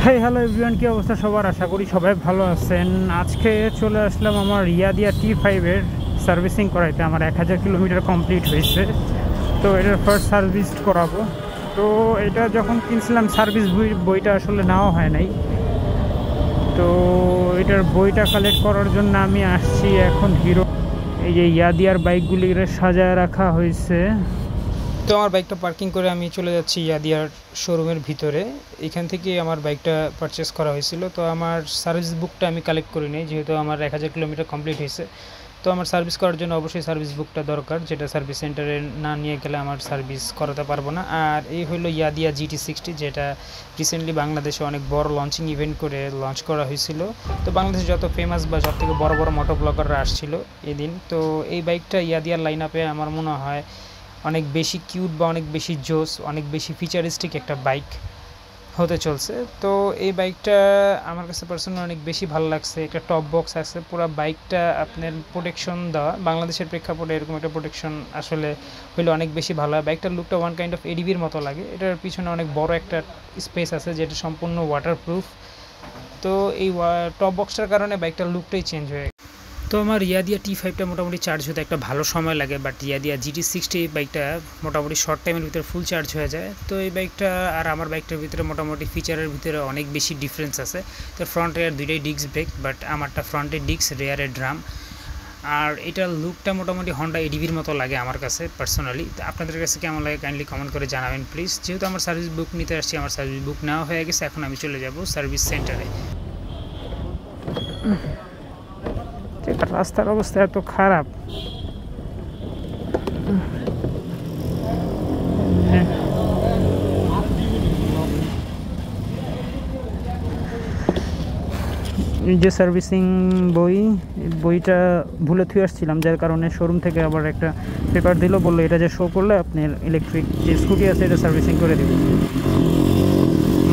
Hi hello everyone, কি অবস্থা সবার? আশা করি সবাই ভালো আছেন। আজকে চলে আসলাম আমার ইয়াদিয়া T5-এর সার্ভিসিং করাইতে। আমার 1000 কিলোমিটার কমপ্লিট হয়েছে, তো এটার ফার্স্ট সার্ভিস করাবো। তো এটা যখন কিনছিলাম সার্ভিস বইটা আসলে নেওয়া হয় নাই, তো এটার বইটা কালেক্ট করার জন্য আমি আসছি এখন হিরো। এই যে ইয়াদিয়ার বাইকগুলি সাজায় রাখা হয়েছে। তো আমার বাইকটা পার্কিং করে আমি চলে যাচ্ছি ইয়াদিয়ার শোরুমের ভিতরে। এখান থেকে আমার বাইকটা পারচেস করা হয়েছিল। তো আমার সার্ভিস বুকটা আমি কালেক্ট করি নাই, যেহেতু আমার 1000 কিলোমিটার কমপ্লিট হয়েছে। তো আমার সার্ভিস করার জন্য অবশ্যই সার্ভিস বুকটা দরকার, যেটা সার্ভিস সেন্টারে না নিয়ে গেলে আমার সার্ভিস করাতে পারবো না। আর এই হলো ইয়াদিয়া GT60, যেটা রিসেন্টলি বাংলাদেশে অনেক বড় লঞ্চিং ইভেন্ট করে লঞ্চ করা হয়েছিল। তো বাংলাদেশে যত ফেমাস বা সব থেকে বড় বড় মোটো ব্লগাররা আসছিল এদিন। তো এই বাইকটা ইয়াদিয়ার লাইন আপে আমার মনে হয় অনেক বেশি কিউট বা অনেক বেশি জোস, অনেক বেশি ফিচারিস্টিক একটা বাইক হতে চলছে। তো এই বাইকটা আমার কাছে পার্সোনালি অনেক বেশি ভালো লাগছে। একটা টপ বক্স আছে, পুরো বাইকটা আপনার প্রোটেকশন দেওয়া। বাংলাদেশের প্রেক্ষাপটে এরকম একটা প্রোটেকশন আসলে হইলে অনেক বেশি ভালো হয়। বাইকটার লুকটা ওয়ান কাইন্ড অফ এডিবির মতো লাগে। এটার পিছনে অনেক বড় একটা স্পেস আছে, যেটা সম্পূর্ণ ওয়াটারপ্রুফ। তো এই টপ বক্সটার কারণে বাইকটার লুকটাই চেঞ্জ হয়ে গেছে। তো আমার ইয়াদিয়া T5টা মোটামুটি চার্জ হতে একটা ভালো সময় লাগে, বাট ইয়াদিয়া GT60 বাইকটা মোটামুটি শর্ট টাইমের ভিতরে ফুল চার্জ হয়ে যায়। তো এই বাইকটা আর আমার বাইকটার ভিতরে মোটামুটি ফিচারের ভিতরে অনেক বেশি ডিফারেন্স আছে। তো ফ্রন্ট রেয়ার দুইটাই ডিস্ক ব্রেক, বাট আমারটা ফ্রন্টে ডিস্ক, রেয়ারে ড্রাম। আর এটার লুকটা মোটামুটি হন্ডা এডিবির মতো লাগে আমার কাছে পার্সোনালি। তো আপনাদের কাছে কেমন লাগে কাইন্ডলি কমেন্ট করে জানাবেন প্লিজ। যেহেতু আমার সার্ভিস বুক নিতে আসছি, আমার সার্ভিস বুক নেওয়া হয়ে গেছে, এখন আমি চলে যাব সার্ভিস সেন্টারে। রাস্তার অবস্থা এত খারাপ, যে সার্ভিসিং বইটা ভুলে থুয়ে আসছিলাম, যার কারণে শোরুম থেকে আবার একটা পেপার দিল, বললো এটা যে শো করলে আপনার ইলেকট্রিক যে স্কুটি আছে এটা সার্ভিসিং করে দেবে।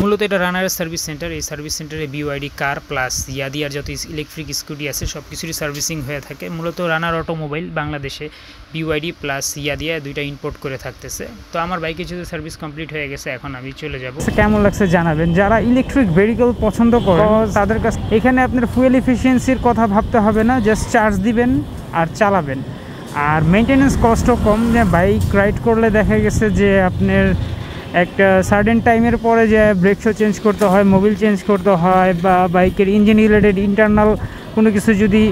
মূলত এটা রানারের সার্ভিস সেন্টার। এই সার্ভিস সেন্টারে BYD কার প্লাস ইয়াদিয়ার যত ইলেকট্রিক স্কুটি আছে সব কিছুরই সার্ভিসিং হয়ে থাকে। মূলত রানার অটোমোবাইল বাংলাদেশে BYD প্লাস ইয়াদিয়া দুইটা ইম্পোর্ট করে থাকতেছে। তো আমার বাইকে যেহেতু সার্ভিস কমপ্লিট হয়ে গেছে, এখন আমি চলে যাব। কেমন লাগছে জানাবেন। যারা ইলেকট্রিক ভেহিকল পছন্দ করে তাদের কাছে এখানে আপনার ফুয়েল এফিসিয়েন্সির কথা ভাবতে হবে না, জাস্ট চার্জ দিবেন আর চালাবেন। আর মেনটেন্যান্স কস্টও কম। যে বাইক রাইড করলে দেখা গেছে যে আপনার একটা সার্টেন টাইমের পরে যে ব্রেক শো চেঞ্জ করতে হয়, মোবিল চেঞ্জ করতে হয়, বা বাইকের ইঞ্জিন রিলেটেড ইন্টারনাল কোনো কিছু যদি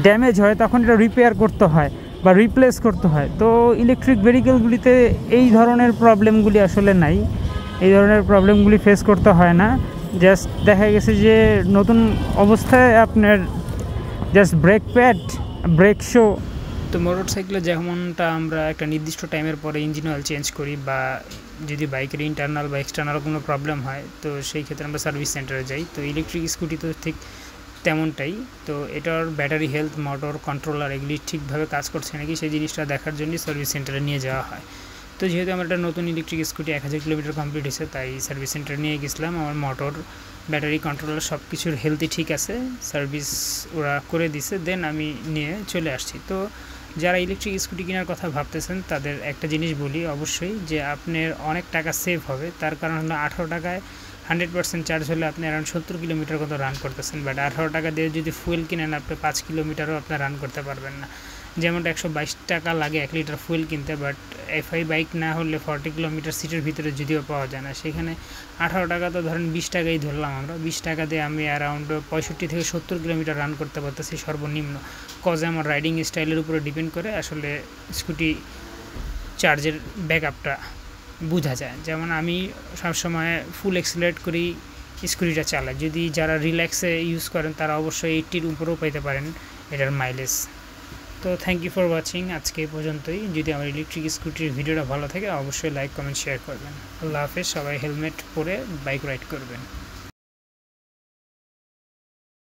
ড্যামেজ হয় তখন এটা রিপেয়ার করতে হয় বা রিপ্লেস করতে হয়। তো ইলেকট্রিক ভেহিকেলগুলিতে এই ধরনের প্রবলেমগুলি আসলে নাই, এই ধরনের প্রবলেমগুলি ফেস করতে হয় না। জাস্ট দেখা গেছে যে নতুন অবস্থায় আপনার just brake pad, break show. তো মোটর সাইকেলে যেমনটা আমরা একটা নির্দিষ্ট টাইমের পরে ইঞ্জিন অয়েল চেঞ্জ করি, বা যদি বাইকের ইন্টারনাল বা এক্সটার্নাল কোনো প্রবলেম হয় তো সেই ক্ষেত্রে আমরা সার্ভিস সেন্টারে যাই। তো ইলেকট্রিক স্কুটি তো ঠিক তেমনটাই। তো এটার ব্যাটারি হেলথ, মোটর কন্ট্রোলার এগুলি ঠিকভাবে কাজ করছে নাকি সেই জিনিসটা দেখার জন্যই সার্ভিস সেন্টারে নিয়ে যাওয়া হয়। তো যেহেতু আমার একটা নতুন ইলেকট্রিক স্কুটি 1000 কিলোমিটার কমপ্লিট হয়েছে, তাই সার্ভিস সেন্টারে নিয়ে গেছিলাম। আমার মোটর, ব্যাটারি, কন্ট্রোলার সব কিছুর হেলথই ঠিক আছে, সার্ভিস ওরা করে দিছে, দেন আমি নিয়ে চলে আসছি। তো যারা ইলেকট্রিক স্কুটি কেনার কথা ভাবতেছেন তাদের একটা জিনিস বলি অবশ্যই, যে আপনার অনেক টাকা সেভ হবে। তার কারণ হলো 18 টাকায় 100% চার্জ হলে আপনি অ্যারাউন্ড 70 কিলোমিটার মতো রান করতেছেন। বাট 18 টাকা দিয়ে যদি ফুয়েল কিনেন আপনি 5 কিলোমিটারও আপনি রান করতে পারবেন না। যেমনটা 122 টাকা লাগে 1 লিটার ফুয়েল কিনতে, বাট FI বাইক না হলে 40 কিলোমিটার সিটের ভিতরে যদিও পাওয়া যায় না। সেখানে 18 টাকা তো ধরেন 20 টাকাই ধরলাম আমরা, 20 টাকা দিয়ে আমি অ্যারাউন্ড 65 থেকে 70 কিলোমিটার রান করতে পারতেছি সর্বনিম্ন। কজে আমার রাইডিং স্টাইলের উপরে ডিপেন্ড করে আসলে স্কুটি চার্জের ব্যাকআপটা বোঝা যায়। যেমন আমি সবসময় ফুল এক্সিলারেট করেই স্কুটিটা চালাই। যদি যারা রিল্যাক্সে ইউজ করেন তারা অবশ্যই 80-র উপরেও পেতে পারেন এটার মাইলেজ। তো থ্যাংক ইউ ফর ওয়াচিং। আজকে এই পর্যন্তই। যদি আমার ইলেকট্রিক স্কুটির ভিডিওটা ভালো থাকে অবশ্যই লাইক, কমেন্ট, শেয়ার করবেন। আল্লাহ হাফেজ। সবাই হেলমেট পরে বাইক রাইড করবেন।